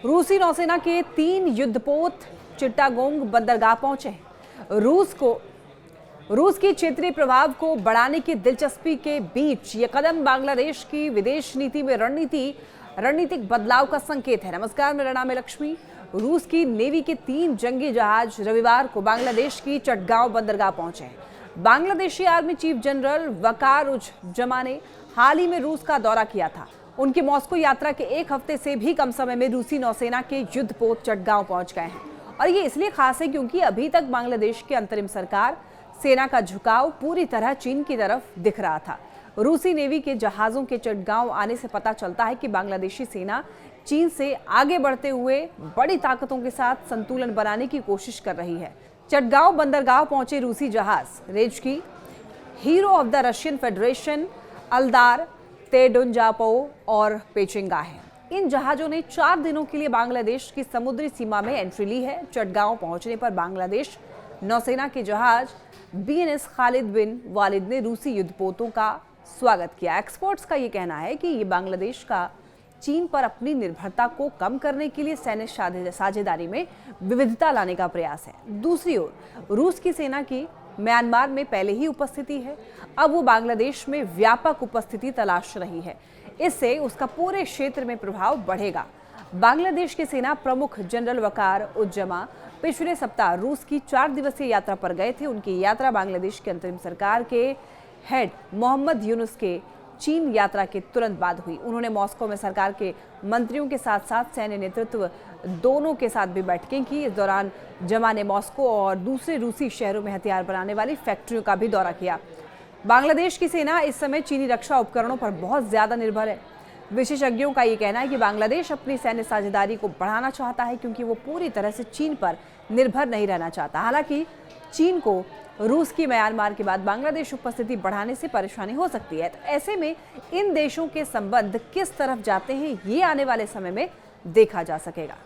रूसी नौसेना के 3 युद्धपोत चिट्टागोंग बंदरगाह पहुंचे हैं। रूस की क्षेत्रीय प्रभाव को बढ़ाने की दिलचस्पी के बीच ये कदम बांग्लादेश की विदेश नीति में रणनीतिक बदलाव का संकेत है। नमस्कार, मेरा नाम है लक्ष्मी। रूस की नेवी के 3 जंगी जहाज रविवार को बांग्लादेश की चटगांव बंदरगाह पहुंचे हैं। बांग्लादेशी आर्मी चीफ जनरल वकार उज़-जमा ने हाल ही में रूस का दौरा किया था। उनकी मॉस्को यात्रा के 1 हफ्ते से भी कम समय में रूसी नौसेना के युद्धपोत चटगांव पहुंच गए हैं। और ये इसलिए खास है क्योंकि अभी तक बांग्लादेश की अंतरिम सरकार सेना का झुकाव पूरी तरह चीन की तरफ दिख रहा था। रूसी नेवी के जहाजों के चटगांव आने से पता चलता है कि बांग्लादेशी सेना चीन से आगे बढ़ते हुए बड़ी ताकतों के साथ संतुलन बनाने की कोशिश कर रही है। चटगांव बंदरगाह पहुंचे रूसी जहाज Rezkiy, hero of the Russian Federation, Aldar, Tsydenzhapov और पेचिंगा है। इन जहाजों ने 4 दिनों के लिए बांग्लादेश की समुद्री सीमा में एंट्री ली है। चटगांव पहुंचने पर बांग्लादेश नौसेना के जहाज बीएनएस खालिद बिन वालिद ने रूसी युद्धपोतों का स्वागत किया। एक्सपर्ट्स का ये कहना है कि ये बांग्लादेश का चीन पर अपनी निर्भरता को कम करने के लिए सैन्य साझेदारी में विविधता लाने का प्रयास है। दूसरी ओर रूस की सेना की म्यांमार में पहले ही उपस्थिति है। अब वो बांग्लादेश में व्यापक उपस्थिति तलाश रही है। इससे उसका पूरे क्षेत्र में प्रभाव बढ़ेगा। बांग्लादेश के सेना प्रमुख जनरल वकार उज़-जमा पिछले सप्ताह रूस की 4 दिवसीय यात्रा पर गए थे। उनकी यात्रा बांग्लादेश की अंतरिम सरकार के हेड मोहम्मद यूनुस के चीन यात्रा के तुरंत बाद हुई। उन्होंने मॉस्को में सरकार के मंत्रियों के साथ साथ सैन्य नेतृत्व दोनों के साथ भी बैठकें की। इस दौरान जमा ने मॉस्को और दूसरे रूसी शहरों में हथियार बनाने वाली फैक्ट्रियों का भी दौरा किया। बांग्लादेश की सेना इस समय चीनी रक्षा उपकरणों पर बहुत ज्यादा निर्भर है। विशेषज्ञों का ये कहना है कि बांग्लादेश अपनी सैन्य साझेदारी को बढ़ाना चाहता है क्योंकि वो पूरी तरह से चीन पर निर्भर नहीं रहना चाहता। हालांकि चीन को रूस की म्यांमार के बाद बांग्लादेश उपस्थिति बढ़ाने से परेशानी हो सकती है। तो ऐसे में इन देशों के संबंध किस तरफ जाते हैं, ये आने वाले समय में देखा जा सकेगा।